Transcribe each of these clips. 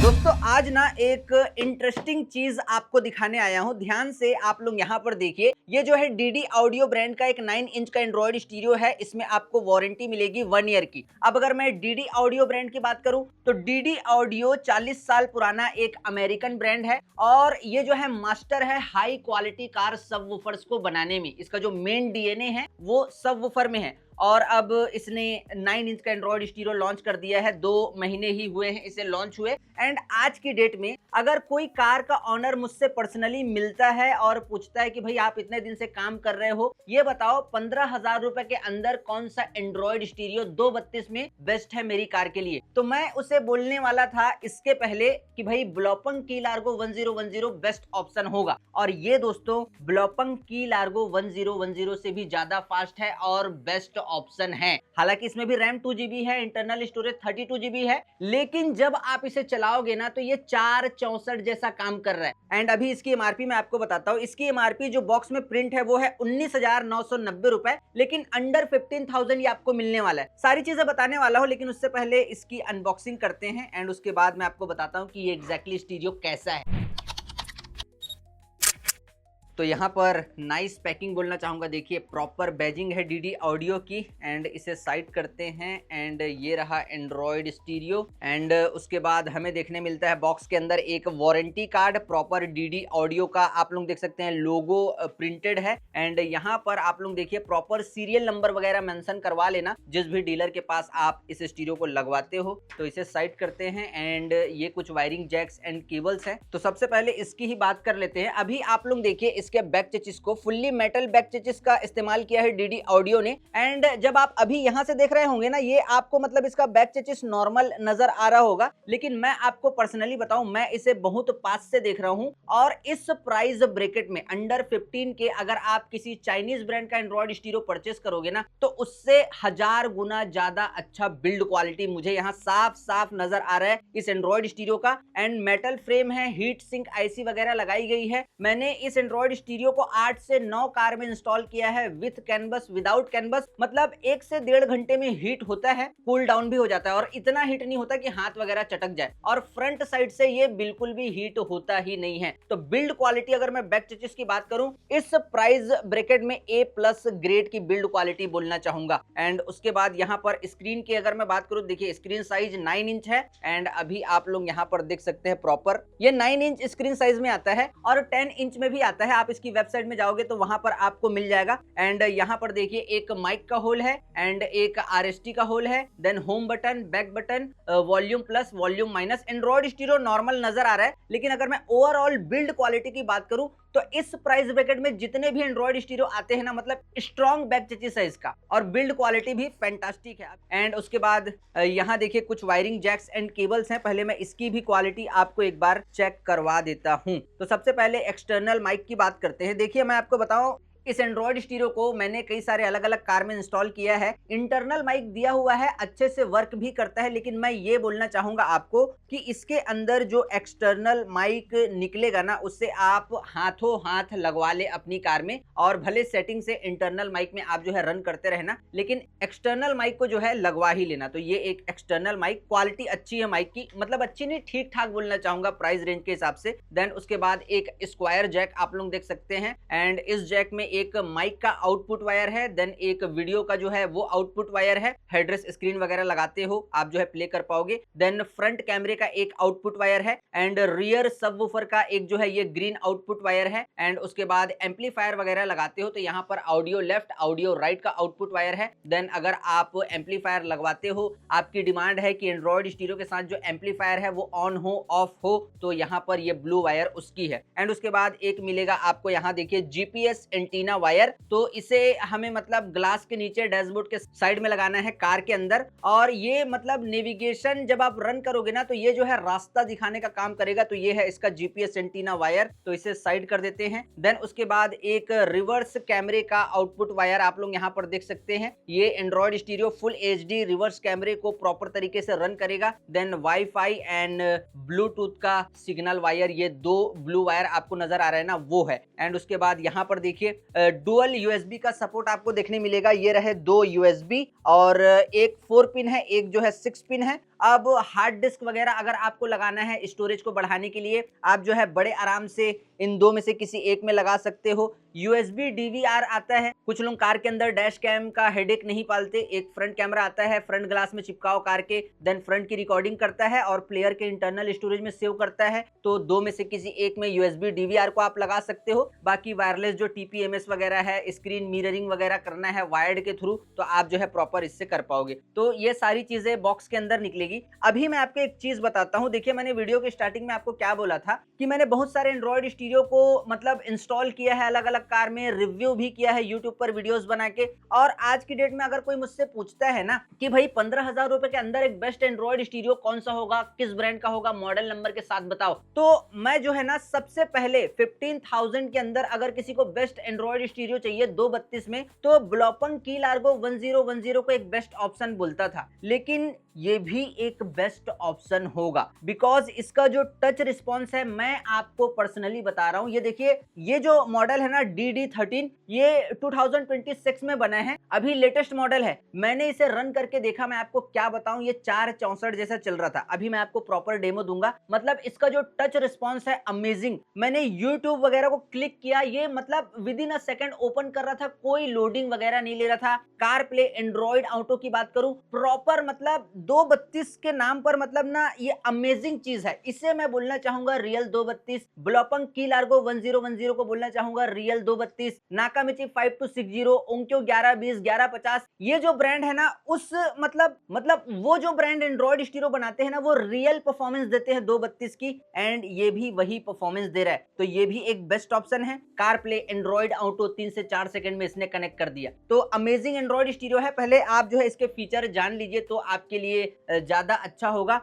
दोस्तों आज ना एक इंटरेस्टिंग चीज आपको दिखाने आया हूं। ध्यान से आप लोग यहाँ पर देखिए, ये जो है डीडी ऑडियो ब्रांड का एक 9 इंच का एंड्रॉइड स्टीरियो है। इसमें आपको वारंटी मिलेगी 1 ईयर की। अब अगर मैं डीडी ऑडियो ब्रांड की बात करूं तो डीडी ऑडियो 40 साल पुराना एक अमेरिकन ब्रांड है और ये जो है मास्टर है हाई क्वालिटी कार सबवूफर्स को बनाने में। इसका जो मेन डीएनए है वो सबवूफर में है और अब इसने 9 इंच का एंड्रॉइड स्टीरियो लॉन्च कर दिया है। 2 महीने ही हुए हैं इसे लॉन्च हुए। एंड आज की डेट में अगर कोई कार का ऑनर मुझसे पर्सनली मिलता है और पूछता है कि भाई आप इतने दिन से काम कर रहे हो, ये बताओ 15,000 रुपए के अंदर कौन सा एंड्रॉइड स्टीरियो 232 में बेस्ट है मेरी कार के लिए, तो मैं उसे बोलने वाला था इसके पहले कि भाई ब्लोपंग की लार्गो 1010 बेस्ट ऑप्शन होगा। और ये दोस्तों ब्लोपंग की लार्गो 1010 से भी ज्यादा फास्ट है और बेस्ट ऑप्शन है। हालांकि इसमें भी रैम 2GB है, इंटरनल स्टोरेज 32GB है, लेकिन जब आप इसे चलाओगे ना तो ये 464 जैसा काम कर रहा है। एंड अभी इसकी एमआरपी मैं आपको बताता हूँ। इसकी एमआरपी जो बॉक्स में प्रिंट है वो है 19,990 रुपए, लेकिन अंडर 15,000 ये आपको मिलने वाला है। सारी चीजें बताने वाला हूँ, लेकिन उससे पहले इसकी अनबॉक्सिंग करते हैं एंड उसके बाद मैं आपको बताता हूँ कि ये एग्जैक्टली स्टीरियो कैसा है। तो यहाँ पर नाइस पैकिंग बोलना चाहूँगा। देखिए प्रॉपर बैजिंग है डीडी ऑडियो की। एंड इसे साइड करते हैं एंड ये रहा एंड्रॉयड स्टीरियो। एंड उसके बाद हमें देखने मिलता है बॉक्स के अंदर एक warranty card proper DD audio का। आप लोग देख सकते हैं लोगो प्रिंटेड है। एंड यहाँ पर आप लोग देखिए प्रॉपर सीरियल नंबर वगैरह मेंशन करवा लेना जिस भी डीलर के पास आप इस स्टीरियो को लगवाते हो। तो इसे साइड करते हैं एंड ये कुछ वायरिंग जैक्स एंड केबल्स हैं। तो सबसे पहले इसकी ही बात कर लेते हैं। अभी आप लोग देखिए इसके बैक चेचिस को फुल्ली मेटल बैक चेचिस का इस्तेमाल किया है डीडी ऑडियो ने। एंड जब आप अभी यहां से देख रहे होंगे ना, ये आपको मतलब इसका बैक चेचिस नॉर्मल नजर आ रहा होगा, लेकिन मैं आपको पर्सनली बताऊं, मैं इसे बहुत पास से देख रहा हूं और इस प्राइस ब्रैकेट में अंडर 15 के अगर आप किसी चाइनीज ब्रांड का एंड्रॉइड स्टीरियो परचेस करोगे ना तो उससे 1000 गुना ज्यादा अच्छा बिल्ड क्वालिटी मुझे यहाँ साफ साफ नजर आ रहा है इस एंड्रॉइड स्टीरियो का। एंड मेटल फ्रेम है, हीट सिंक आईसी वगैरह लगाई गई है। मैंने इस एंड्रॉइड स्टीरियो को 8 से 9 कार में इंस्टॉल किया है, विथ कैनवस विदाउट कैनवस। मतलब 1 से 1.5 घंटे में हीट होता है, कूल डाउन भी हो जाता है और इतना हीट नहीं होता कि हाथ वगैरह चटक जाए। और फ्रंट साइड से ये बिल्कुल भी हीट होता ही नहीं है। तो बिल्ड क्वालिटी अगर मैं बैक चेचिस की बात करूं, इस प्राइस ब्रैकेट में A+ ग्रेड की बिल्ड क्वालिटी बोलना चाहूंगा। एंड उसके बाद यहाँ पर स्क्रीन की अगर मैं बात करूं, देखिए स्क्रीन साइज 9 इंच है। एंड अभी आप लोग यहाँ पर देख सकते हैं प्रॉपर ये 9 इंच स्क्रीन साइज में आता है और 10 इंच में भी आता है। आप इसकी वेबसाइट में जाओगे तो वहां पर आपको मिल जाएगा। एंड यहाँ पर देखिए एक माइक का होल है एंड एक RST का होल है, then home button, back button, volume plus, volume minus. Android stereo normal नजर आ रहा है, लेकिन अगर मैं ओवरऑल बिल्ड क्वालिटी की बात करूं तो इस प्राइस ब्रैकेट में जितने भी एंड्रॉइड स्टीरियो आते हैं ना, मतलब स्ट्रॉन्ग बैक चेचिस है इसका और बिल्ड क्वालिटी भी फैंटास्टिक है। एंड उसके बाद यहाँ देखिए कुछ वायरिंग जैक्स एंड केबल्स हैं। पहले मैं इसकी भी क्वालिटी आपको एक बार चेक करवा देता हूँ। तो सबसे पहले एक्सटर्नल माइक की बात करते हैं। देखिए मैं आपको बताऊं, इस एंड्रॉइड स्टीरियो को मैंने कई सारे अलग अलग कार में इंस्टॉल किया है। इंटरनल माइक दिया हुआ है, अच्छे से वर्क भी करता है, लेकिन मैं ये बोलना चाहूंगा आपको कि इसके अंदर जो एक्सटर्नल माइक निकलेगा ना, उससे आप हाथों हाथ लगवा ले अपनी कार में और भले सेटिंग से इंटरनल माइक में आप जो है रन करते रहना, लेकिन एक्सटर्नल माइक को जो है लगवा ही लेना। तो ये एक एक्सटर्नल माइक, क्वालिटी अच्छी है माइक की, मतलब अच्छी नहीं ठीक ठाक बोलना चाहूंगा प्राइस रेंज के हिसाब से। देन उसके बाद एक स्क्वायर जैक आप लोग देख सकते हैं। एंड इस जैक में एक माइक का आउटपुट वायर है, देन एक वीडियो का जो है वो आउटपुट वायर है। हेडरेस्ट स्क्रीन वगैरह लगाते हो आप जो है प्ले कर पाओगे। देन फ्रंट कैमरे का एक आउटपुट वायर है एंड रियर सबवूफर का एक जो है ये ग्रीन आउटपुट वायर है। एंड उसके बाद एम्पलीफायर वगैरह लगाते हो तो यहाँ पर ऑडियो लेफ्ट, ऑडियो राइट का आउटपुट वायर है। देन अगर आप एम्पलीफायर लगवाते हो, आपकी डिमांड है कि एंड्रॉइड स्टीरियो के साथ जो एम्पलीफायर है वो ऑन हो ऑफ हो, तो यहाँ पर ये ब्लू वायर उसकी है। एंड उसके बाद एक मिलेगा आपको यहाँ देखिए GPS एंटीना वायर। तो इसे हमें मतलब ग्लास के नीचे डैशबोर्ड के साइड में लगाना है कार के अंदर, और ये मतलब नेविगेशन जब आप रन करोगे ना तो ये जो है रास्ता दिखाने का काम करेगा। तो ये है इसका GPS एंटीना वायर, तो इसे साइड कर देते हैं। देन उसके बाद एक रिवर्स कैमरे का आउटपुट वायर आप लोग यहाँ पर देख सकते हैं। ये Android stereo full HD reverse कैमरे को प्रॉपर तरीके से रन करेगा। देन वाईफाई एंड ब्लूटूथ का सिग्नल वायर, ये 2 ब्लू वायर आपको नजर आ रहा है ना, वो है। एंड उसके बाद यहाँ पर देखिए डुअल USB का सपोर्ट आपको देखने मिलेगा। ये रहे 2 USB और एक 4 पिन है, एक जो है 6 पिन है। अब हार्ड डिस्क वगैरह अगर आपको लगाना है स्टोरेज को बढ़ाने के लिए, आप जो है बड़े आराम से इन दो में से किसी एक में लगा सकते हो। यूएसबी डीवीआर आता है, कुछ लोग कार के अंदर डैश कैम का हेडेक नहीं पालते। एक फ्रंट कैमरा आता है, फ्रंट ग्लास में चिपकाओ कार के, देन फ्रंट की रिकॉर्डिंग करता है और प्लेयर के इंटरनल स्टोरेज में सेव करता है। तो दो में से किसी एक में यूएसबी डीवीआर को आप लगा सकते हो। बाकी वायरलेस जो टीपीएमएस वगैरह है, स्क्रीन मिररिंग वगैरह करना है वायर्ड के थ्रू, तो आप जो है प्रॉपर इससे कर पाओगे। तो ये सारी चीजें बॉक्स के अंदर निकलेगी। अभी मैं आपको एक चीज बताता हूं। देखिए, मैंने वीडियो के स्टार्टिंग में आपको क्या बोला था कि मैंने बहुत सारे एंड्रॉइड स्टीरियो को मतलब इंस्टॉल किया है अलग अलग कार में, रिव्यू भी किया है यूट्यूब पर वीडियोस बना के। और आज की डेट में अगर कोई मुझसे पूछता है ना कि भाई 15,000 रुपए के अंदर एक बेस्ट एंड्रॉइड स्टीरियो कौन सा होगा, किस ब्रांड का होगा, मॉडल नंबर के साथ बताओ, तो मैं जो है ना सबसे पहले 15,000 के अंदर अगर किसी को बेस्ट एंड्रॉइड स्टीरियो चाहिए 232 में, तो ब्लॉपंग की लार्गो 1010 को एक बेस्ट ऑप्शन बोलता था। लेकिन ये भी एक बेस्ट ऑप्शन होगा बिकॉज इसका जो टच रिस्पॉन्स है, मैं आपको पर्सनली बता रहा हूं। ये देखिए, ये जो मॉडल है ना DD13, ये 2026 में बना है, अभी लेटेस्ट मॉडल है। मैंने इसे रन करके देखा, मैं आपको क्या बताऊं, ये 464 जैसा चल रहा था। अभी मैं आपको प्रॉपर डेमो दूंगा। मतलब इसका जो टच रिस्पॉन्स है अमेजिंग। मैंने यूट्यूब वगैरह को क्लिक किया, ये मतलब with in a second open कर रहा था, कोई लोडिंग वगैरह नहीं ले रहा था। कार प्ले, एंड्रॉइड ऑटो की बात करूं, प्रॉपर मतलब 232 के नाम पर मतलब ना ये अमेजिंग चीज है। इसे मैं बोलना चाहूंगा रियल 232। ब्लॉपंग की लार्गो 1010 को बोलना चाहूंगा रियल 232। नाकामिची 5260, ओंक्यो 1120, 1150, ये जो ब्रांड है ना उस मतलब वो जो ब्रांड एंड्रॉइड स्टीरियो बनाते हैं ना, वो रियल परफॉर्मेंस देते हैं 232 की, एंड ये भी वही परफॉर्मेंस दे रहा है। तो ये भी एक बेस्ट ऑप्शन है। कार प्ले, एंड्रॉइड ऑटो 3 से 4 सेकंड में इसने कनेक्ट कर दिया। तो अमेजिंग एंड्रॉइड स्टीरियो है। पहले आप जो है इसके फीचर जान लीजिए तो आपके लिए ज्यादा अच्छा होगा।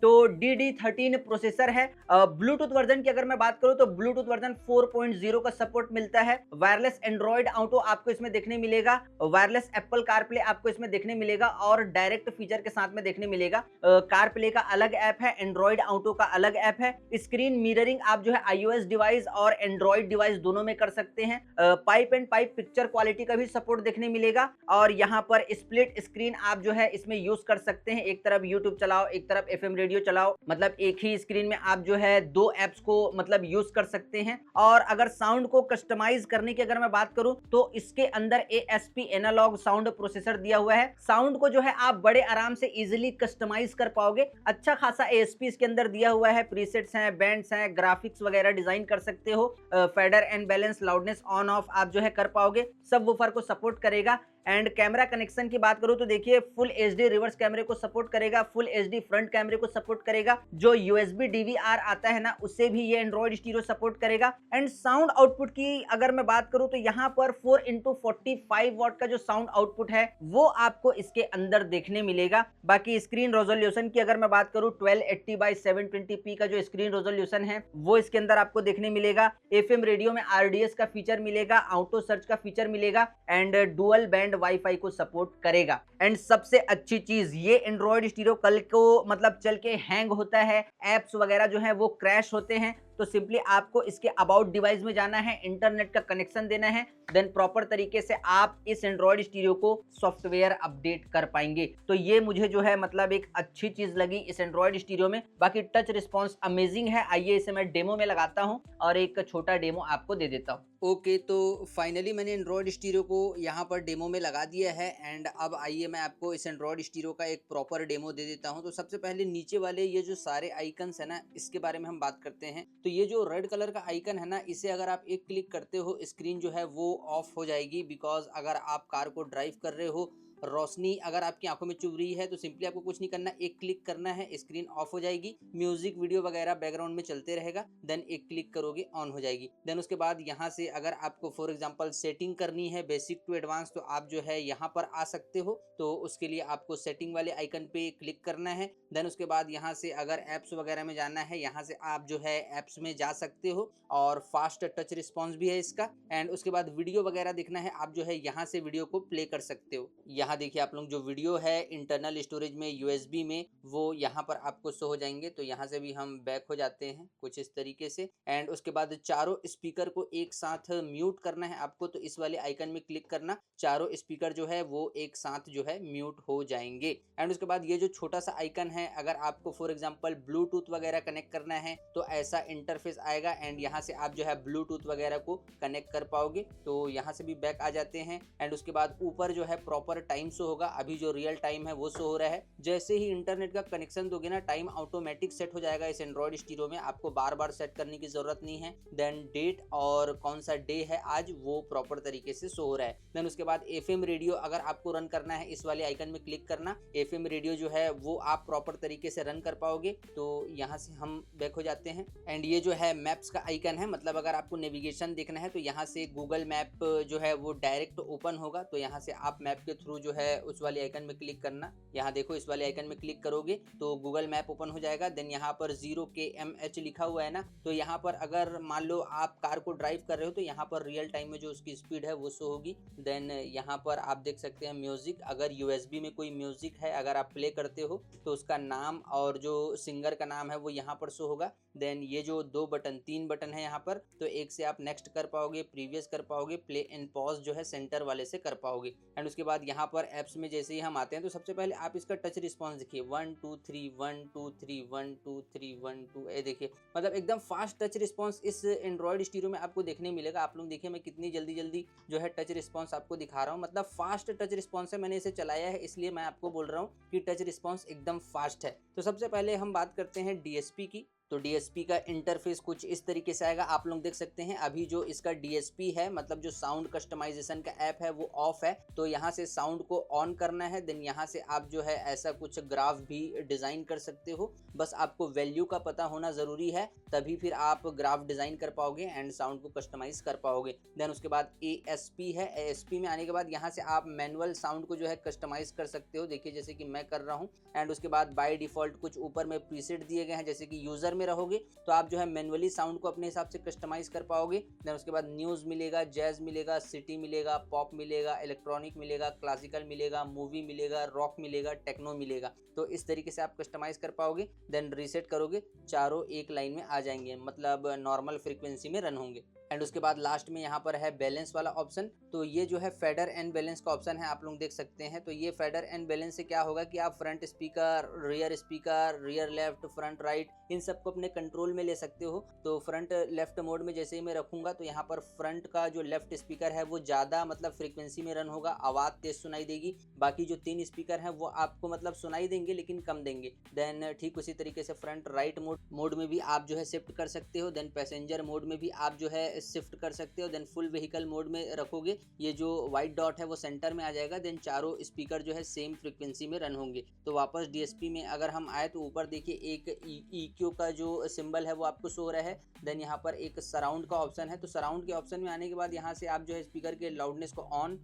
तो DD13 प्रोसेसर है। ब्लूटूथ वर्जन की अगर मैं बात करूं तो ब्लूटूथ वर्जन 4.0 का सपोर्ट मिलता है। वायरलेस एंड्रॉइड ऑटो आपको इसमें देखने मिलेगा, वायरलेस एप्पल कारप्ले आपको इसमें देखने मिलेगा और डायरेक्ट फीचर के साथ में देखने मिलेगा। कारप्ले का अलग ऐप है, एंड्रॉइड ऑटो का अलग ऐप है। स्क्रीन मिररिंग आप जो है iOS डिवाइस और एंड्रॉइड डिवाइस दोनों में कर सकते हैं। Pipe and pipe picture quality का भी सपोर्ट देखने मिलेगा। और यहाँ पर स्प्लिट स्क्रीन आप जो है इसमें यूज कर सकते हैं। एक तरफ यूट्यूब चलाओ, एक तरफ FM रेडियो चलाओ, मतलब एक ही स्क्रीन में आप जो है दो एप्स को मतलब यूज कर सकते हैं। और अगर साउंड को कस्टमाइज करने की अगर मैं बात करूं तो इसके अंदर ASP एनालॉग साउंड प्रोसेसर दिया हुआ है। साउंड को जो है आप बड़े आराम से इजीली कस्टमाइज कर पाओगे। अच्छा खासा ASP इसके अंदर दिया हुआ है, प्रीसेट्स हैं, बैंड्स हैं, ग्राफिक्स वगैरह डिजाइन कर सकते हो। Fader and balance, loudness on off आप जो है कर पाओगे। सबवूफर को सपोर्ट करेगा। एंड कैमरा कनेक्शन की बात करूं तो देखिए, फुल HD रिवर्स कैमरे को सपोर्ट करेगा, फुल HD फ्रंट कैमरे को सपोर्ट करेगा। जो USB DVR आता है ना, उससे भी ये एंड्रॉइड स्टीरियो सपोर्ट करेगा। एंड साउंड आउटपुट की अगर मैं बात करूं तो यहाँ पर 4x45 वॉट का जो साउंड आउटपुट है वो आपको इसके अंदर देखने मिलेगा। बाकी स्क्रीन रेजोल्यूशन की अगर मैं बात करूं, 1280x720p का जो स्क्रीन रेजोल्यूशन है वो इसके अंदर आपको देखने मिलेगा। FM रेडियो में RDS का फीचर मिलेगा, ऑटो सर्च का फीचर मिलेगा एंड डुअल बैंड वाईफाई को सपोर्ट करेगा। एंड सबसे अच्छी चीज, ये एंड्रॉइड स्टीरियो कल को मतलब चल के हैंग होता है, एप्स वगैरह जो है वो क्रैश होते हैं, तो सिंपली आपको इसके अबाउट डिवाइस में जाना है, इंटरनेट का कनेक्शन देना है, देन प्रॉपर तरीके से आप इस एंड्रॉइड स्टीरियो को सॉफ्टवेयर अपडेट कर पाएंगे। तो ये मुझे जो है मतलब एक अच्छी चीज लगी इस एंड्रॉइड स्टीरियो में। बाकी टच रिस्पॉन्स अमेजिंग है। आइए इसे मैं डेमो में लगाता हूं और एक छोटा डेमो आपको दे देता हूं। ओके, तो फाइनली मैंने एंड्रॉइड स्टीरियो को यहाँ पर डेमो में लगा दिया है। एंड अब आइए मैं आपको इस एंड्रॉइड स्टीरियो का एक प्रॉपर डेमो दे देता हूँ। तो सबसे पहले नीचे वाले ये जो सारे आइकन्स है ना, इसके बारे में हम बात करते हैं। तो ये जो रेड कलर का आइकन है ना, इसे अगर आप एक क्लिक करते हो, स्क्रीन जो है वो ऑफ हो जाएगी। बिकॉज अगर आप कार को ड्राइव कर रहे हो, रोशनी अगर आपकी आंखों में चुभ रही है, तो सिंपली आपको कुछ नहीं करना, एक क्लिक करना है, स्क्रीन ऑफ हो जाएगी। म्यूजिक वीडियो वगैरह बैकग्राउंड में चलते रहेगा, देन एक क्लिक करोगे ऑन हो जाएगी। देन उसके बाद यहाँ से अगर आपको फॉर एग्जांपल सेटिंग करनी है बेसिक टू एडवांस, तो आप जो है यहाँ पर आ सकते हो। तो उसके लिए आपको सेटिंग वाले आइकन पे क्लिक करना है। देन उसके बाद यहाँ से अगर एप्स वगैरह में जाना है, यहाँ से आप जो है एप्स में जा सकते हो और फास्ट टच रिस्पॉन्स भी है इसका। एंड उसके बाद वीडियो वगैरह देखना है, आप जो है यहाँ से वीडियो को प्ले कर सकते हो। यहाँ देखिए आप लोग जो वीडियो है इंटरनल स्टोरेज में यूएसबी में वो यहाँ पर आपको शो हो जाएंगे। तो यहाँ से भी हम बैक हो जाते हैं कुछ इस तरीके से। एंड उसके बाद चारों स्पीकर को एक साथ म्यूट करना है आपको, तो इस वाले आइकन में क्लिक करना, चारों स्पीकर जो है वो एक साथ जो है म्यूट हो जाएंगे। एंड उसके बाद ये जो छोटा सा आइकन है, अगर आपको फॉर एग्जांपल ब्लूटूथ वगैरह कनेक्ट करना है तो ऐसा इंटरफेस आएगा एंड यहाँ से आप जो है ब्लूटूथ वगैरह को कनेक्ट कर पाओगे। तो यहाँ से भी बैक आ जाते हैं। एंड उसके बाद ऊपर जो है प्रॉपर टाइम शो होगा, अभी जो रियल टाइम है वो शो हो रहा है। जैसे ही इंटरनेट का कनेक्शन दोगे ना, टाइम ऑटोमेटिक सेट हो जाएगा इस एंड्रॉइड स्टीरियो में, आपको बार बार सेट करने की जरूरत नहीं है। देन डेट और कौन सा डे है आज वो प्रॉपर तरीके से शो हो रहा है। देन उसके बाद एफएम रेडियो अगर आपको रन करना है, इस वाले आइकन में क्लिक करना, एफएम रेडियो जो है वो आप प्रॉपर तरीके से रन कर पाओगे। तो यहाँ से हम बैक हो जाते हैं। एंड ये जो है मैप्स का आइकन है, मतलब अगर आपको नेविगेशन देखना है तो यहाँ से गूगल मैप जो है वो डायरेक्ट ओपन होगा। तो यहाँ से आप मैप के थ्रू जो है उस वाले आइकन में क्लिक करना, यहाँ देखो इस वाले आइकन में क्लिक करोगे तो गूगल मैप ओपन हो जाएगा। देन यहाँ पर 0kmh लिखा हुआ है ना, तो यहाँ पर अगर मान लो आप कार को ड्राइव कर रहे हो तो यहाँ पर रियल टाइम में जो उसकी स्पीड है वो शो होगी। देन यहाँ पर आप देख सकते हैं म्यूजिक, अगर यूएसबी में कोई म्यूजिक है अगर आप प्ले करते हो तो उसका नाम और जो सिंगर का नाम है वो यहाँ पर शो होगा। देन ये जो तीन बटन है यहाँ पर, तो एक से आप नेक्स्ट कर पाओगे, प्रीवियस कर पाओगे, प्ले एंड पॉज जो है सेंटर वाले से कर पाओगे। एंड उसके बाद यहाँ पर एप्स में जैसे ही हम आते हैं तो सबसे पहले आप इसका टच रिस्पॉन्स देखिए, 1 2 3 1 2 3 1 2 3 1 2, ये देखिए मतलब एकदम फास्ट टच रिस्पॉन्स इस एंड्रॉइड स्टीरियो में आपको देखने मिलेगा। आप लोग देखिए मैं कितनी जल्दी जल्दी जो है टच रिस्पॉन्स आपको दिखा रहा हूँ, मतलब फास्ट टच रिस्पॉन्स है। मैंने इसे चलाया है इसलिए मैं आपको बोल रहा हूँ कि टच रिस्पॉन्स एकदम फास्ट है। तो सबसे पहले हम बात करते हैं डीएसपी की। तो डीएसपी का इंटरफेस कुछ इस तरीके से आएगा, आप लोग देख सकते हैं। अभी जो इसका डीएसपी है, मतलब जो साउंड कस्टमाइजेशन का ऐप है वो ऑफ है, तो यहाँ से साउंड को ऑन करना है। देन यहाँ से आप जो है ऐसा कुछ ग्राफ भी डिजाइन कर सकते हो, बस आपको वैल्यू का पता होना जरूरी है, तभी फिर आप ग्राफ डिजाइन कर पाओगे एंड साउंड को कस्टमाइज कर पाओगे। देन उसके बाद एएसपी है, एएसपी में आने के बाद यहाँ से आप मैनुअल साउंड को जो है कस्टमाइज कर सकते हो, देखिए जैसे कि मैं कर रहा हूँ। एंड उसके बाद बाय डिफॉल्ट कुछ ऊपर में प्रीसेट दिए गए हैं, जैसे कि यूजर में रहोगे तो आप जो है मैनुअली साउंड को अपने हिसाब से कस्टमाइज कर पाओगे। देन उसके बाद न्यूज़ मिलेगा, जैज मिलेगा, सिटी मिलेगा, पॉप मिलेगा, इलेक्ट्रॉनिक मिलेगा, क्लासिकल मिलेगा, मूवी मिलेगा, रॉक मिलेगा, टेक्नो मिलेगा। तो इस तरीके से आप कस्टमाइज कर पाओगे। देन रीसेट करोगे, चारों एक लाइन में आ जाएंगे, मतलब नॉर्मल फ्रीक्वेंसी में रन होंगे। एंड उसके बाद लास्ट में यहाँ पर है बैलेंस वाला ऑप्शन, तो ये जो है फेडर एंड बैलेंस का ऑप्शन है, आप लोग देख सकते हैं। तो ये फेडर एंड बैलेंस से क्या होगा कि आप front speaker, rear left, front right, इन सबको अपने कंट्रोल में ले सकते हो। तो फ्रंट लेफ्ट मोड में जैसे ही मैं रखूंगा तो यहाँ पर फ्रंट का जो लेफ्ट स्पीकर है वो ज़्यादा मतलब फ्रीक्वेंसी में रन होगा, आवाज़ तेज सुनाई देगी। बाकी जो 3 स्पीकर हैं वो आपको मतलब सुनाई देंगे लेकिन कम देंगे। देन ठीक उसी तरीके से फ्रंट राइट मोड में भी आप जो है शिफ्ट कर सकते हो। देन पैसेंजर मोड में भी आप जो है शिफ्ट कर सकते हो। देन फुल व्हीकल मोड में रखोगे, ये जो व्हाइट डॉट है वो सेंटर में आ जाएगा। देन चारों स्पीकर जो है सेम फ्रीक्वेंसी में रन होंगे। तो वापस डीएसपी में अगर हम आए तो ऊपर देखिए एक EQ का जो सिंबल है वो आपको शो हो रहा है। देन यहाँ पर एक सराउंड का ऑप्शन है, तो सराउंड के ऑप्शन में आने के बाद यहाँ से आप जो है स्पीकर के लाउडनेस को ऑन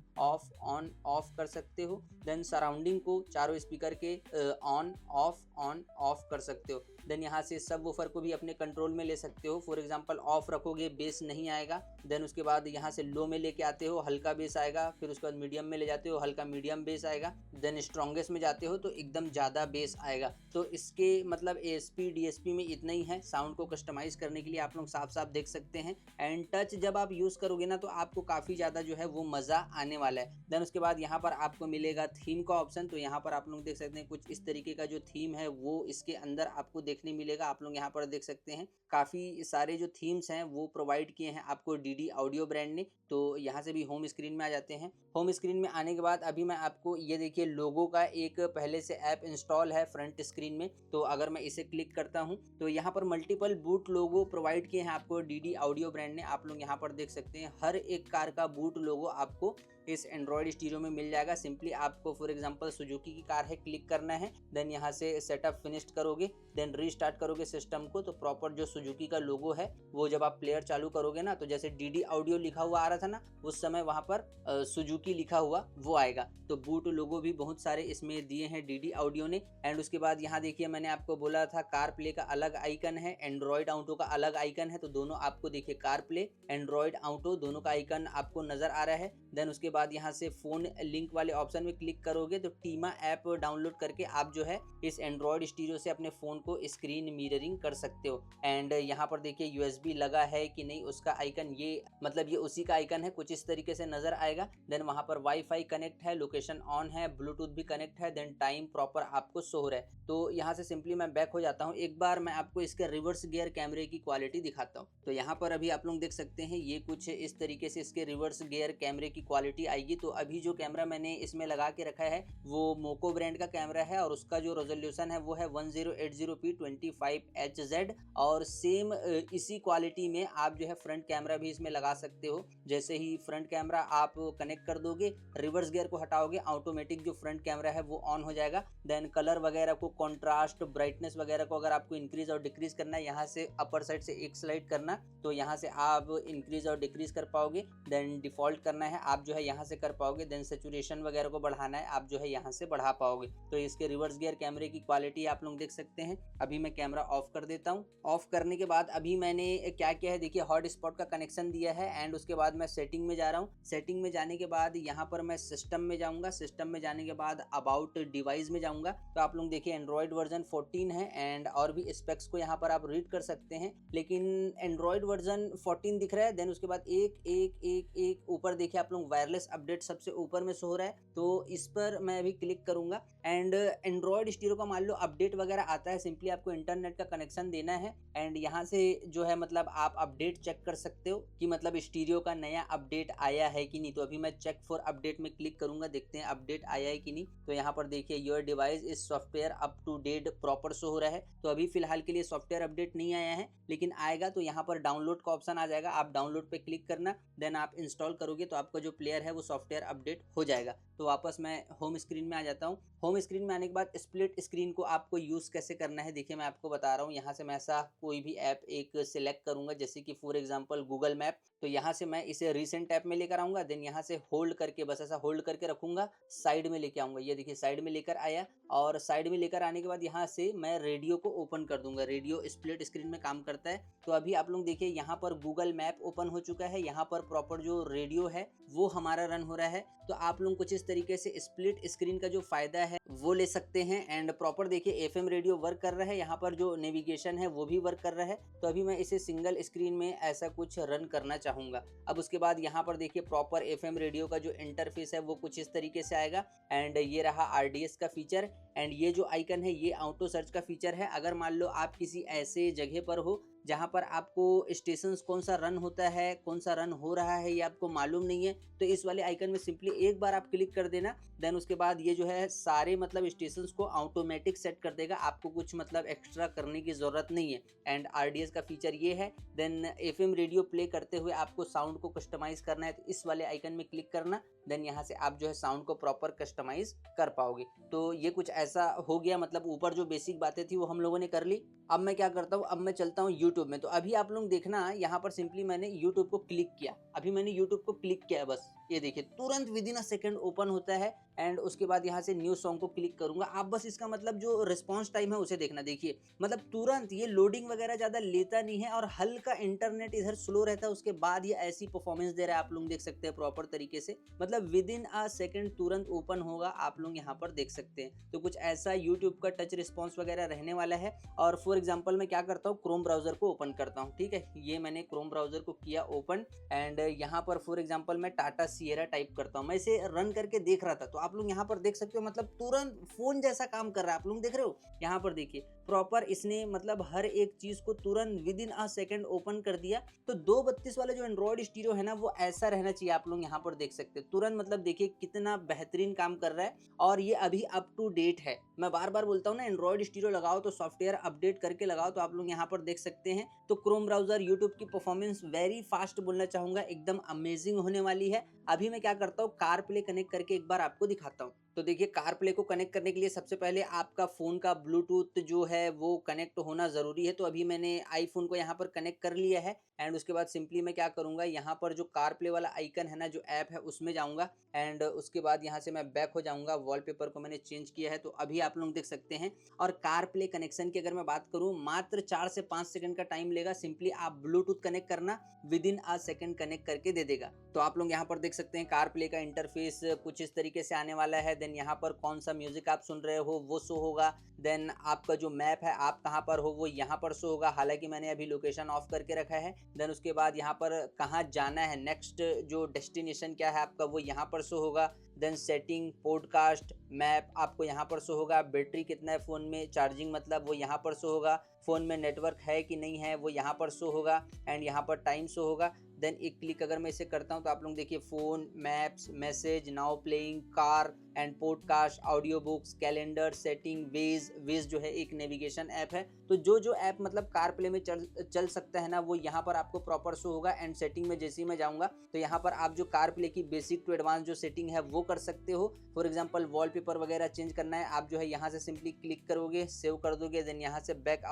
ऑफ कर सकते हो। देन सराउंडिंग को चारों स्पीकर के ऑन ऑफ कर सकते हो। देन यहाँ से सब वूफर को भी अपने कंट्रोल में ले सकते हो। फॉर एग्जांपल ऑफ रखोगे बेस नहीं आएगा। देन उसके बाद यहाँ से लो में लेके आते हो, हल्का बेस आएगा। फिर उसके बाद मीडियम में ले जाते हो, हल्का मीडियम बेस आएगा। देन स्ट्रॉन्गेस्ट में जाते हो तो एकदम ज़्यादा बेस आएगा। तो इसके मतलब ASP DSP में इतना ही है। साउंड को कस्टमाइज करने के लिए आप लोग साफ साफ देख सकते हैं। एंड टच जब आप यूज़ करोगे ना तो आपको काफ़ी ज़्यादा जो है वो मज़ा आने वाला है। देन उसके बाद यहाँ पर आपको मिलेगा थीम का ऑप्शन, तो यहाँ पर आप लोग देख सकते हैं कुछ इस तरीके का जो थीम है वो इसके अंदर आपको देखने मिलेगा। आप लोग यहाँ पर देख सकते हैं काफ़ी सारे जो थीम्स हैं वो प्रोवाइड किए हैं आपको DD ऑडियो ब्रांड ने। तो यहाँ से भी होम स्क्रीन में आ जाते हैं। होम स्क्रीन में आने के बाद अभी मैं आपको ये देखिए लोगो का एक पहले से ऐप इंस्टॉल है फ्रंट स्क्रीन में। तो अगर मैं इसे क्लिक करता हूँ तो यहाँ पर मल्टीपल बूट लोगो प्रोवाइड किए हैं आपको DD ऑडियो ब्रांड ने। आप लोग यहाँ पर देख सकते हैं हर एक कार का बूट लोगो आपको इस एंड्रॉइड स्टीरियो में मिल जाएगा। सिंपली आपको फॉर एग्जांपल सुजुकी की कार है, क्लिक करना है। देन यहाँ से सेटअप फिनिश्ड करोगे, देन रीस्टार्ट करोगे सिस्टम को, तो प्रॉपर जो सुजुकी का लोगो है वो जब आप प्लेयर चालू करोगे ना तो जैसे DD ऑडियो लिखा हुआ आ रहा था ना उस समय वहाँ पर सुजुकी लिखा हुआ वो आएगा। तो बूट लोगो भी बहुत सारे इसमें दिए हैं DD ऑडियो ने। एंड उसके बाद यहाँ देखिए मैंने आपको बोला था कार प्ले का अलग आइकन है, एंड्रॉइड ऑटो का अलग आइकन है। तो दोनों आपको देखिए कार प्ले, एंड्रॉइड ऑटो दोनों का आइकन आपको नजर आ रहा है। देन उसके बाद यहाँ से फ़ोन लिंक वाले ऑप्शन में क्लिक करोगे तो टीमा ऐप डाउनलोड करके आप जो है इस एंड्रॉयड स्टीरियो से अपने फ़ोन को स्क्रीन मिररिंग कर सकते हो। एंड यहाँ पर देखिए यूएसबी लगा है कि नहीं उसका आइकन, ये मतलब ये उसी का आइकन है, कुछ इस तरीके से नजर आएगा। देन वहाँ पर वाईफाई कनेक्ट है, लोकेशन ऑन है, ब्लूटूथ भी कनेक्ट है, देन टाइम प्रॉपर आपको शो हो रहा है। तो यहाँ से सिंपली मैं बैक हो जाता हूँ। एक बार मैं आपको इसके रिवर्स गियर कैमरे की क्वालिटी दिखाता हूँ। तो यहाँ पर अभी आप लोग देख सकते हैं ये कुछ इस तरीके से इसके रिवर्स गियर कैमरे की क्वालिटी आएगी। तो अभी जो कैमरा मैंने इसमें लगा के रखा है वो मोको ब्रांड का कैमरा है और उसका जो रेजोल्यूशन है वो है 1080p25HZ और सेम इसी क्वालिटी में आप जो है फ्रंट कैमरा भी इसमें लगा सकते हो। जैसे ही फ्रंट कैमरा आप कनेक्ट कर दोगे, रिवर्स गियर को हटाओगे, ऑटोमेटिक जो फ्रंट कैमरा है वो ऑन हो जाएगा। देन कलर वगैरह को, कॉन्ट्रास्ट, ब्राइटनेस वगैरह को अगर आपको इंक्रीज और डिक्रीज करना है, यहाँ से अपर साइड से एक स्लाइड करना तो यहाँ से आप इंक्रीज और डिक्रीज कर पाओगे। देन डिफॉल्ट करना है आप जो है यहाँ से कर पाओगे। देन सेचुरेशन वगैरह को बढ़ाना है आप जो है यहाँ से बढ़ा पाओगे। तो इसके रिवर्स गियर कैमरे की क्वालिटी आप लोग देख सकते हैं। अभी मैं कैमरा ऑफ कर देता हूँ। ऑफ करने के बाद अभी मैंने क्या किया है देखिए, हॉट स्पॉट का कनेक्शन दिया है एंड उसके बाद मैं सेटिंग में जा रहा हूँ। सेटिंग में जाने के बाद यहाँ पर मैं सिस्टम में जाऊँगा। सिस्टम में जाने के बाद अबाउट डिवाइस में जाऊँगा। तो आप लोग देखिए एंड्रॉयड वर्जन 14 है एंड और भी स्पेक्स को यहाँ पर आप रीड कर सकते हैं, लेकिन एंड्रॉयड वर्जन 14 दिख रहा है। देन उसके बाद एक ऊपर देखिए आप लोग वायरलेस अपडेट सबसे ऊपर में शो हो रहा है। तो इस पर मैं अभी क्लिक करूंगा एंड एंड्रॉयड स्टीरियो का मान लो अपडेट वगैरह आता है, सिंपली आपको इंटरनेट का कनेक्शन देना है एंड यहाँ से जो है मतलब आप अपडेट चेक कर सकते हो कि मतलब स्टीरियो का नया अपडेट आया है कि नहीं। तो अभी मैं चेक फॉर अपडेट में क्लिक करूंगा, देखते हैं अपडेट आया है कि नहीं। तो यहाँ पर देखिए your device is software up to date proper show हो रहा है। तो अभी फिलहाल के लिए सॉफ्टवेयर अपडेट नहीं आया है, लेकिन आएगा तो यहाँ पर डाउनलोड का ऑप्शन आ जाएगा। आप डाउनलोड पे क्लिक करना, देन आप इंस्टॉल करोगे तो आपका जो प्लेयर है वो सॉफ्टवेयर अपडेट हो जाएगा। तो वापस मैं होम स्क्रीन में आ जाता हूँ। होम स्क्रीन में आने के बाद स्प्लिट स्क्रीन को आपको यूज़ कैसे करना है देखिए मैं आपको बता रहा हूँ। यहाँ से मैं ऐसा कोई भी ऐप एक सिलेक्ट करूंगा, जैसे कि फॉर एग्जांपल गूगल मैप। तो यहाँ से मैं इसे रिसेंट ऐप में लेकर आऊंगा। देन यहाँ से होल्ड करके, बस ऐसा होल्ड करके रखूंगा, साइड में लेके आऊंगा। ये देखिए साइड में लेकर आया और साइड में लेकर आने के बाद यहाँ से मैं रेडियो को ओपन कर दूंगा। रेडियो स्प्लिट स्क्रीन में काम करता है। तो अभी आप लोग देखिए यहाँ पर गूगल मैप ओपन हो चुका है, यहाँ पर प्रॉपर जो रेडियो है वो हमारा रन हो रहा है। तो आप लोग कुछ इस तरीके से स्प्लिट स्क्रीन का जो फायदा है वो ले सकते हैं एंड प्रॉपर देखिए एफएम रेडियो वर्क कर रहा है, यहाँ पर जो नेविगेशन है वो भी वर्क कर रहा है। तो अभी मैं इसे सिंगल स्क्रीन में ऐसा कुछ रन करना चाहूंगा। अब उसके बाद यहाँ पर देखिए प्रॉपर एफएम रेडियो का जो इंटरफेस है वो कुछ इस तरीके से आएगा एंड ये रहा आरडीएस का फीचर एंड ये जो आइकन है ये ऑटो सर्च का फीचर है। अगर मान लो आप किसी ऐसे जगह पर हो जहाँ पर आपको स्टेशंस कौन सा रन होता है, कौन सा रन हो रहा है ये आपको मालूम नहीं है, तो इस वाले आइकन में सिंपली एक बार आप क्लिक कर देना। देन उसके बाद ये जो है सारे मतलब स्टेशंस को ऑटोमेटिक सेट कर देगा, आपको कुछ मतलब एक्स्ट्रा करने की ज़रूरत नहीं है। एंड आरडीएस का फीचर ये है। देन एफएम रेडियो प्ले करते हुए आपको साउंड को कस्टमाइज करना है तो इस वाले आइकन में क्लिक करना। देन यहाँ से आप जो है साउंड को प्रॉपर कस्टमाइज कर पाओगे। तो ये कुछ ऐसा हो गया, मतलब ऊपर जो बेसिक बातें थी वो हम लोगों ने कर ली। अब मैं क्या करता हूँ, अब मैं चलता हूँ यूट्यूब में। तो अभी आप लोग देखना यहाँ पर सिंपली मैंने यूट्यूब को क्लिक किया। अभी मैंने यूट्यूब को क्लिक किया, बस ये देखिए तुरंत with in a second open होता है एंड उसके बाद यहाँ से न्यू सॉन्ग को क्लिक करूंगा। आप बस इसका मतलब जो रिस्पॉन्स टाइम है उसे देखना, देखिए मतलब तुरंत ये लोडिंग वगैरह ज़्यादा लेता नहीं है और हल्का इंटरनेट इधर स्लो रहता है, उसके बाद ये ऐसी परफॉर्मेंस दे रहा है। आप लोग देख सकते हैं प्रॉपर तरीके से, मतलब विद इन अ सेकंड तुरंत ओपन होगा, आप लोग यहाँ पर देख सकते हैं। तो कुछ ऐसा यूट्यूब का टच रिस्पॉन्स वगैरह रहने वाला है। और फॉर एग्जाम्पल मैं क्या करता हूँ, क्रोम ब्राउजर को ओपन करता हूँ। ठीक है, ये मैंने क्रोम ब्राउजर को किया ओपन एंड यहाँ पर फॉर एग्जाम्पल मैं टाटा सिएरा टाइप करता हूँ। मैं इसे रन करके देख रहा था तो आप लोग यहाँ पर देख सकते हो, मतलब तुरंत फोन जैसा काम कर रहा है। आप लोग देख रहे हो यहाँ पर देखिए प्रॉपर इसने मतलब हर एक चीज को तुरंत with in a second open कर दिया। तो 232 वाला जो एंड्रॉइड स्टीरियो है ना वो ऐसा रहना चाहिए। आप लोग यहाँ पर देख सकते हो तुरंत, मतलब देखिए कितना बेहतरीन काम कर रहा है और ये अभी अप टू डेट है। मैं बार बार बोलता हूँ ना, एंड्रॉइड स्टीरियो लगाओ तो सॉफ्टवेयर अपडेट करके लगाओ। तो आप लोग यहाँ पर देख सकते हैं। तो क्रोम ब्राउजर, यूट्यूब की परफॉर्मेंस वेरी फास्ट बोलना चाहूंगा, एकदम अमेजिंग होने वाली है। अभी मैं क्या करता हूँ, कार प्ले कनेक्ट करके एक बार आपको दिखाता हूँ। तो देखिए कार प्ले को कनेक्ट करने के लिए सबसे पहले आपका फ़ोन का ब्लूटूथ जो है वो कनेक्ट होना ज़रूरी है। तो अभी मैंने आईफ़ोन को यहाँ पर कनेक्ट कर लिया है एंड उसके बाद सिंपली मैं क्या करूँगा, यहाँ पर जो कार प्ले वाला आइकन है ना, जो ऐप है उसमें जाऊँगा एंड उसके बाद यहाँ से मैं बैक हो जाऊँगा। वॉलपेपर को मैंने चेंज किया है तो अभी आप लोग देख सकते हैं। और कार प्ले कनेक्शन की अगर मैं बात करूँ, मात्र 4 से 5 सेकंड का टाइम लेगा। सिंपली आप ब्लूटूथ कनेक्ट करना, विदिन अ सेकंड कनेक्ट करके दे देगा। तो आप लोग यहाँ पर देख सकते हैं कार प्ले का इंटरफेस कुछ इस तरीके से आने वाला है। देन यहाँ पर कौन सा म्यूजिक आप सुन रहे हो वो शो होगा। देन आपका जो मैप है, आप कहाँ पर हो, वो यहाँ पर शो होगा। हालांकि मैंने अभी लोकेशन ऑफ करके रखा है। देन उसके बाद यहाँ पर कहाँ जाना है, नेक्स्ट जो डेस्टिनेशन क्या है आपका, वो यहाँ पर शो होगा। देन सेटिंग, पॉडकास्ट, मैप आपको यहाँ पर शो होगा। बैटरी कितना है फ़ोन में, चार्जिंग मतलब, वो यहाँ पर शो होगा। फ़ोन में नेटवर्क है कि नहीं है वो यहाँ पर शो होगा एंड यहाँ पर टाइम शो होगा। देन एक क्लिक अगर मैं इसे करता हूँ तो आप लोग देखिए phone, maps, message, now playing, car and podcast, audio books, calendar, setting, Waze जो है एक नेविगेशन ऐप है। तो जो ऐप मतलब कार प्ले में चल सकता है ना, वो यहाँ पर आपको प्रॉपर शो होगा। एंड सेटिंग में जैसे ही मैं जाऊँगा तो यहाँ पर आप जो कार प्ले की बेसिक टू एडवांस जो सेटिंग है वो कर सकते हो। फॉर एग्जाम्पल वॉलपेपर वगैरह चेंज करना है, आप जो है यहाँ से सिंपली क्लिक करोगे, सेव कर दोगे। देन यहाँ से बैक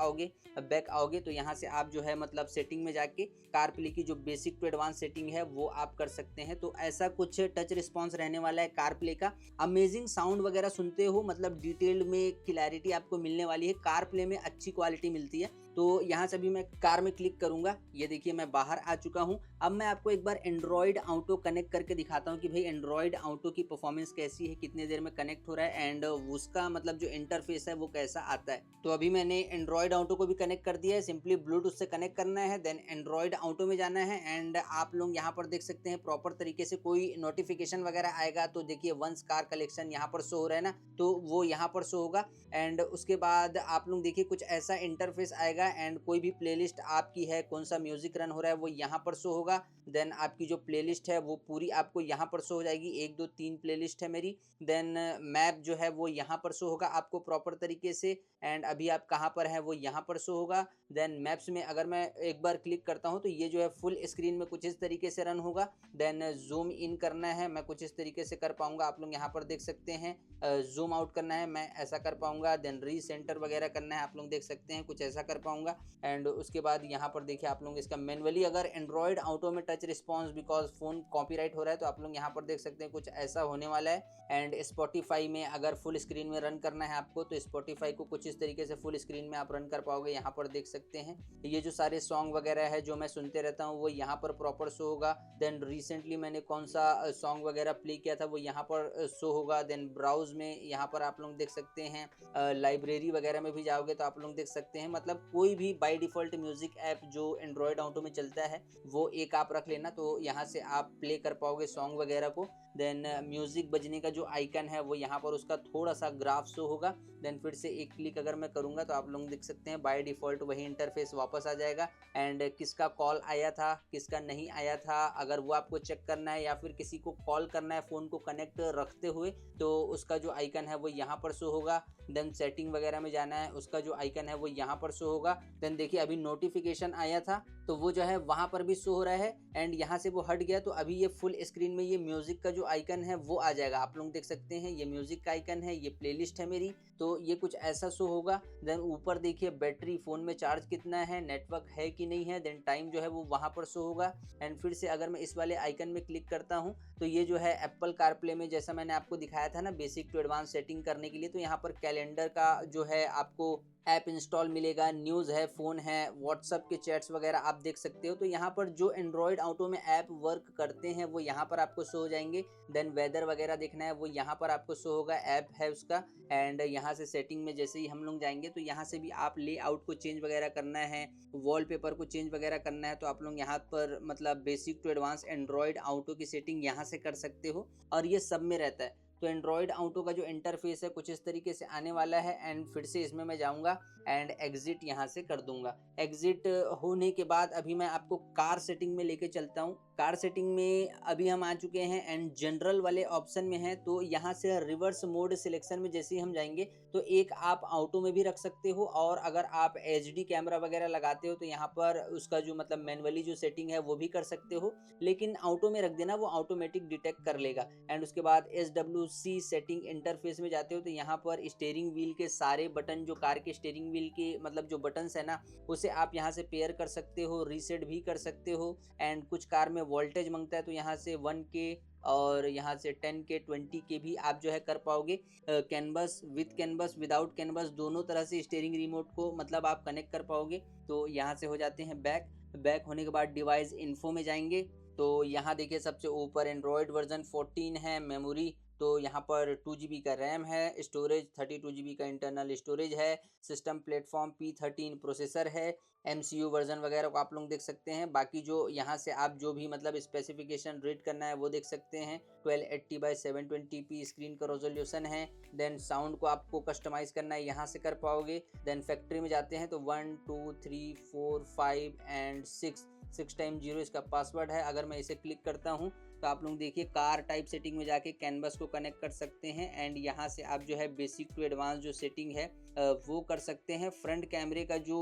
आओगे तो यहाँ से आप जो है मतलब सेटिंग में जाके कार प्ले की जो बेसिक टू एडवांस सेटिंग है वो आप कर सकते हैं। तो ऐसा कुछ टच रिस्पॉन्स रहने वाला है कार प्ले का। अमेजिंग साउंड वगैरह सुनते हो, मतलब डिटेल्ड में क्लैरिटी आपको मिलने वाली है। कार प्ले में अच्छी क्वालिटी मिलती है। तो यहाँ से भी मैं कार में क्लिक करूंगा। ये देखिए मैं बाहर आ चुका हूँ। अब मैं आपको एक बार एंड्रॉयड ऑटो कनेक्ट करके दिखाता हूँ कि भाई एंड्रॉयड ऑटो की परफॉर्मेंस कैसी है, कितने देर में कनेक्ट हो रहा है एंड उसका मतलब जो इंटरफेस है वो कैसा आता है। तो अभी मैंने एंड्रॉयड ऑटो को भी कनेक्ट कर दिया है। सिंपली ब्लूटूथ से कनेक्ट करना है, देन एंड्रॉयड ऑटो में जाना है एंड आप लोग यहाँ पर देख सकते हैं प्रॉपर तरीके से कोई नोटिफिकेशन वगैरह आएगा तो देखिए वंस कार कलेक्शन यहाँ पर शो हो रहा है ना, तो वो यहाँ पर शो होगा। एंड उसके बाद आप लोग देखिए कुछ ऐसा इंटरफेस आएगा एंड कोई भी प्लेलिस्ट आपकी है, कौन सा म्यूजिक रन हो रहा है वो यहाँ पर शो होगा। देन आपकी जो प्लेलिस्ट है वो पूरी आपको यहाँ पर शो हो जाएगी। 1 2 3 प्लेलिस्ट है मेरी। देन मैप जो है वो यहाँ पर शो होगा आपको प्रॉपर तरीके से एंड अभी आप कहाँ पर हैं वो यहाँ पर शो होगा। देन मैप्स में अगर मैं एक बार क्लिक करता हूँ तो ये जो है फुल स्क्रीन में कुछ इस तरीके से रन होगा। देन जूम इन करना है, मैं कुछ इस तरीके से कर पाऊंगा, आप लोग यहाँ पर देख सकते हैं। जूम आउट करना है, मैं ऐसा कर पाऊंगा। देन रीसेंटर वगैरह करना है, आप लोग देख सकते हैं कुछ ऐसा कर पाऊंगा। एंड उसके बाद यहाँ पर देखिए आप लोग इसका मैनुअली अगर एंड्रॉयड ऑटो में touch response because phone copyright हो रहा है तो आप लोग यहाँ पर देख सकते हैं कुछ ऐसा होने वाला है। एंड स्पॉटिफाई में अगर फुल स्क्रीन में रन करना है आपको तो स्पॉटिफाई को कुछ इस तरीके से फुल स्क्रीन में आप रन कर पाओगे। यहाँ पर देख सकते हैं ये जो सारे सॉन्ग वगैरह है जो मैं सुनते रहता हूँ वो यहाँ पर प्रॉपर शो होगा। देन रिसेंटली मैंने कौन सा सॉन्ग वगैरह प्ले किया था वो यहाँ पर शो होगा। देन ब्राउज में यहाँ पर आप लोग देख सकते हैं, लाइब्रेरी वगैरह में भी जाओगे तो आप लोग देख सकते हैं। मतलब कोई भी बाय डिफॉल्ट म्यूजिक ऐप जो एंड्रॉयड ऑटो में चलता है वो एक आप रख लेना, तो यहाँ से आप प्ले कर पाओगे सॉन्ग वगैरह को। देन म्यूजिक बजने का जो आइकन है वो यहाँ पर उसका थोड़ा सा ग्राफ शो होगा। देन फिर से एक क्लिक अगर मैं करूँगा तो आप लोग देख सकते हैं बाय डिफ़ॉल्ट वही इंटरफेस वापस आ जाएगा। एंड किसका कॉल आया था, किसका नहीं आया था, अगर वो आपको चेक करना है या फिर किसी को कॉल करना है फ़ोन को कनेक्ट रखते हुए तो उसका जो आइकन है वो यहाँ पर शो होगा। देन सेटिंग वगैरह में जाना है, उसका जो आइकन है वो यहाँ पर शो होगा। देन देखिए अभी नोटिफिकेशन आया था तो वो जो है वहाँ पर भी शो हो रहा है एंड यहाँ से वो हट गया तो अभी ये फुल स्क्रीन में ये म्यूजिक का जो आइकन है वो आ जाएगा। आप लोग देख सकते हैं ये म्यूजिक का आइकन है, ये प्लेलिस्ट है मेरी, तो ये कुछ ऐसा शो होगा। देन ऊपर देखिए बैटरी, फोन में चार्ज कितना है, नेटवर्क है कि नहीं है, देन टाइम जो है वो वहाँ पर शो होगा। एंड फिर से अगर मैं इस वाले आइकन में क्लिक करता हूँ तो ये जो है एप्पल कारप्ले में जैसा मैंने आपको दिखाया था ना बेसिक टू एडवांस सेटिंग करने के लिए, तो यहाँ पर कैलेंडर का जो है आपको ऐप इंस्टॉल मिलेगा, न्यूज़ है, फ़ोन है, व्हाट्सअप के चैट्स वगैरह आप देख सकते हो। तो यहाँ पर जो एंड्रॉयड ऑटो में ऐप वर्क करते हैं वो यहाँ पर आपको शो हो जाएंगे। देन वेदर वगैरह देखना है वो यहाँ पर आपको शो होगा, ऐप है उसका। एंड यहाँ से सेटिंग में जैसे ही हम लोग जाएंगे तो यहाँ से भी आप लेआउट को चेंज वगैरह करना है, वॉलपेपर को चेंज वगैरह करना है तो आप लोग यहाँ पर मतलब basic to advance android auto की सेटिंग यहाँ से कर सकते हो और ये सब में रहता है। तो एंड्रॉयड ऑटो का जो इंटरफेस है कुछ इस तरीके से आने वाला है। एंड फिर से इसमें मैं जाऊंगा एंड एग्जिट यहाँ से कर दूंगा। एग्जिट होने के बाद अभी मैं आपको कार सेटिंग में लेके चलता हूँ। कार सेटिंग में अभी हम आ चुके हैं एंड जनरल वाले ऑप्शन में हैं। तो यहाँ से रिवर्स मोड सिलेक्शन में जैसे ही हम जाएंगे तो एक आप ऑटो में भी रख सकते हो, और अगर आप एचडी कैमरा वगैरह लगाते हो तो यहाँ पर उसका जो मतलब मैनुअली जो सेटिंग है वो भी कर सकते हो, लेकिन ऑटो में रख देना, वो ऑटोमेटिक डिटेक्ट कर लेगा। एंड उसके बाद SWC सेटिंग इंटरफेस में जाते हो तो यहाँ पर स्टीयरिंग व्हील के सारे बटन, जो कार के स्टीयरिंग व्हील के मतलब जो बटन्स है ना, उसे आप यहाँ से पेयर कर सकते हो, रीसेट भी कर सकते हो। एंड कुछ कार में वोल्टेज मांगता है तो यहाँ से 1K और यहाँ से 10K 20K भी आप जो है कर पाओगे। Canvas with canvas without canvas दोनों तरह से स्टीयरिंग रिमोट को मतलब आप कनेक्ट कर पाओगे। तो यहाँ से हो जाते हैं बैक होने के बाद डिवाइस इन्फो में जाएंगे तो यहाँ देखिए सबसे ऊपर एंड्रॉयड वर्जन 14 है, मेमोरी तो यहाँ पर 2GB का रैम है, स्टोरेज 32GB का इंटरनल स्टोरेज है, सिस्टम प्लेटफॉर्म P13 प्रोसेसर है, MCU वर्जन वगैरह को आप लोग देख सकते हैं। बाकी जो यहाँ से आप जो भी मतलब स्पेसिफिकेशन रीड करना है वो देख सकते हैं। 1280x720p स्क्रीन का रेजोल्यूशन है। देन साउंड को आपको कस्टमाइज करना है, यहाँ से कर पाओगे। देन फैक्ट्री में जाते हैं तो 1 2 3 4 5 एंड 6 टाइम 0 इसका पासवर्ड है। अगर मैं इसे क्लिक करता हूँ तो आप लोग देखिए कार टाइप सेटिंग में जाके कैनवस को कनेक्ट कर सकते हैं एंड यहाँ से आप जो है बेसिक टू एडवांस जो सेटिंग है वो कर सकते हैं। फ्रंट कैमरे का जो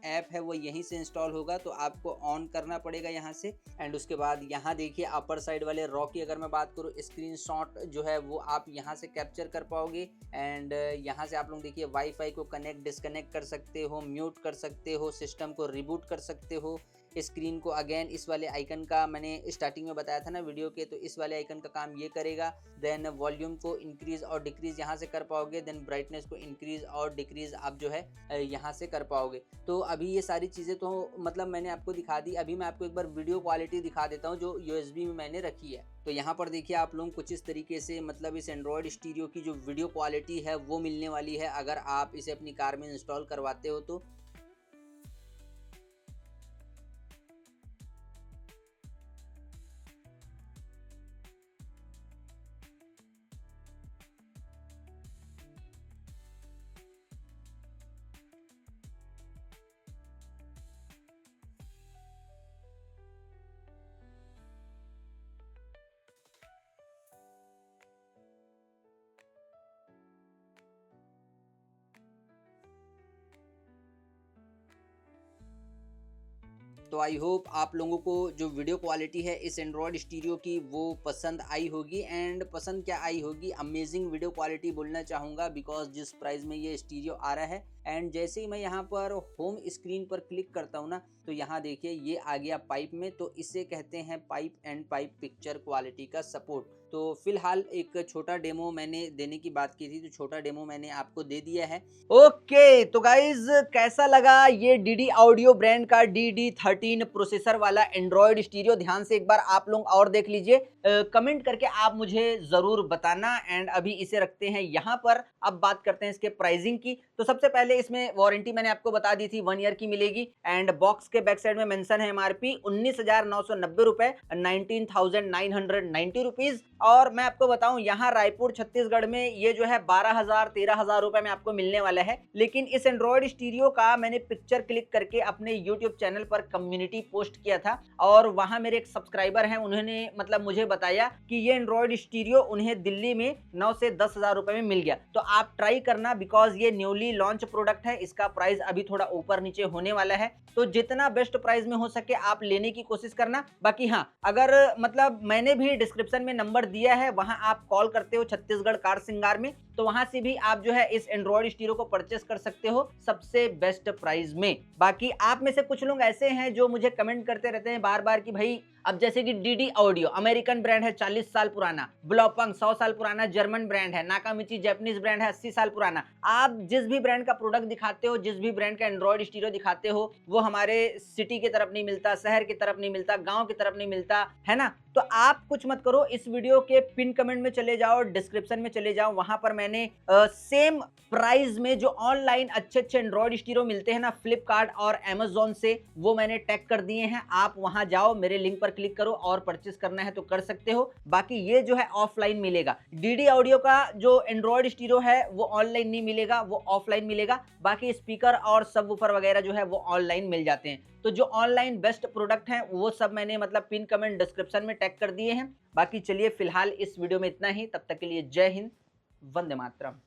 ऐप है वो यहीं से इंस्टॉल होगा तो आपको ऑन करना पड़ेगा यहाँ से। एंड उसके बाद यहाँ देखिए अपर साइड वाले रॉ की अगर मैं बात करूँ, स्क्रीनशॉट जो है वो आप यहाँ से कैप्चर कर पाओगे। एंड यहाँ से आप लोग देखिए वाईफाई को कनेक्ट डिस्कनेक्ट कर सकते हो, म्यूट कर सकते हो, सिस्टम को रिबूट कर सकते हो। स्क्रीन को अगेन इस वाले आइकन का मैंने स्टार्टिंग में बताया था ना वीडियो के, तो इस वाले आइकन का काम ये करेगा। देन वॉल्यूम को इंक्रीज और डिक्रीज यहाँ से कर पाओगे। देन ब्राइटनेस को इंक्रीज और डिक्रीज आप जो है यहाँ से कर पाओगे। तो अभी ये सारी चीज़ें तो मतलब मैंने आपको दिखा दी। अभी मैं आपको एक बार वीडियो क्वालिटी दिखा देता हूँ जो USB में मैंने रखी है। तो यहाँ पर देखिए आप लोग कुछ इस तरीके से मतलब इस एंड्रॉयड स्टीरियो की जो वीडियो क्वालिटी है वो मिलने वाली है अगर आप इसे अपनी कार में इंस्टॉल करवाते हो तो। तो आई होप आप लोगों को जो वीडियो क्वालिटी है इस एंड्रॉयड स्टीरियो की वो पसंद आई होगी। एंड पसंद क्या आई होगी, अमेजिंग वीडियो क्वालिटी बोलना चाहूँगा बिकॉज जिस प्राइस में ये स्टीरियो आ रहा है। एंड जैसे ही मैं यहाँ पर होम स्क्रीन पर क्लिक करता हूँ ना तो यहाँ देखिए ये आ गया पाइप में, तो इसे कहते हैं pipe and pipe picture quality का सपोर्ट। तो फिलहाल एक छोटा डेमो मैंने देने की बात की थी तो छोटा डेमो मैंने आपको दे दिया है। ओके तो गाइज कैसा लगा ये DD ऑडियो ब्रांड का DD13 प्रोसेसर वाला एंड्रॉयड स्टीरियो? ध्यान से एक बार आप लोग और देख लीजिए, कमेंट करके आप मुझे जरूर बताना। एंड अभी इसे रखते हैं यहाँ पर। अब बात करते हैं इसके प्राइसिंग की। तो सबसे पहले इसमें वारंटी मैंने आपको बता दी थी 1 ईयर की मिलेगी। एंड बॉक्स के बैक साइड में मेंशन है MRP 19,990 रुपए, 19,990 रुपीज। और मैं आपको बताऊं यहाँ रायपुर छत्तीसगढ़ में ये जो है 12,000 13,000 रुपए में आपको मिलने वाला है। लेकिन इस एंड्रॉयड स्टीरियो का मैंने पिक्चर क्लिक करके अपने यूट्यूब चैनल पर कम्युनिटी पोस्ट किया था और वहां मेरे एक सब्सक्राइबर हैं, उन्होंने मतलब मुझे बताया कि ये एंड्रॉयड स्टीरियो उन्हें दिल्ली में 9 से 10,000 रुपए में मिल गया। तो आप ट्राई करना बिकॉज ये न्यूली लॉन्च प्रोडक्ट है, इसका प्राइस अभी थोड़ा ऊपर नीचे होने वाला है। तो जितना बेस्ट प्राइस में हो सके आप लेने की कोशिश करना। बाकी हाँ, अगर मतलब मैंने भी डिस्क्रिप्शन में नंबर दिया है, वहां आप कॉल करते हो छत्तीसगढ़ कार श्रृंगार में, तो वहां से भी आप जो है इस एंड्रॉयड स्टीरियो को परचेस कर सकते हो सबसे बेस्ट प्राइस में। बाकी आप में से कुछ लोग ऐसे हैं जो मुझे कमेंट करते रहते हैं बार बार कि भाई अब जैसे कि DD ऑडियो अमेरिकन ब्रांड है 40 साल पुराना, ब्लॉपंग 100 साल पुराना जर्मन ब्रांड है, नाकामिची जापानीज ब्रांड है 80 साल पुराना। आप जिस भी ब्रांड का प्रोडक्ट दिखाते हो, जिस भी ब्रांड का एंड्रॉयड स्टीरियो दिखाते हो, वो हमारे सिटी की तरफ नहीं मिलता, शहर की तरफ नहीं मिलता, गांव की तरफ नहीं मिलता है ना। तो आप कुछ मत करो, इस वीडियो के पिन कमेंट में चले जाओ, डिस्क्रिप्शन में चले जाओ, वहां पर मैंने सेम प्राइस में जो ऑनलाइन अच्छे एंड्रॉयड स्टीरियो मिलते हैं ना फ्लिपकार्ट और अमेजोन से, वो मैंने टैग कर दिए हैं। आप वहां जाओ, मेरे लिंक पर पर क्लिक करो और परचेस करना है तो कर सकते हो। बाकी ये जो है ऑफलाइन मिलेगा। डीडी ऑडियो का जो एंड्रॉयड स्टीरियो है वो ऑनलाइन नहीं मिलेगा, वो ऑफलाइन मिलेगा। बाकी स्पीकर और सबवूफर वगैरह जो है वो ऑनलाइन मिल जाते हैं। तो जो ऑनलाइन बेस्ट प्रोडक्ट हैं वो सब मैंने मतलब पिन कमेंट डिस्क्रिप्शन में टैग कर दिए हैं। बाकी चलिए फिलहाल इस वीडियो में इतना ही, तब तक के लिए जय हिंद, वंदे मातरम।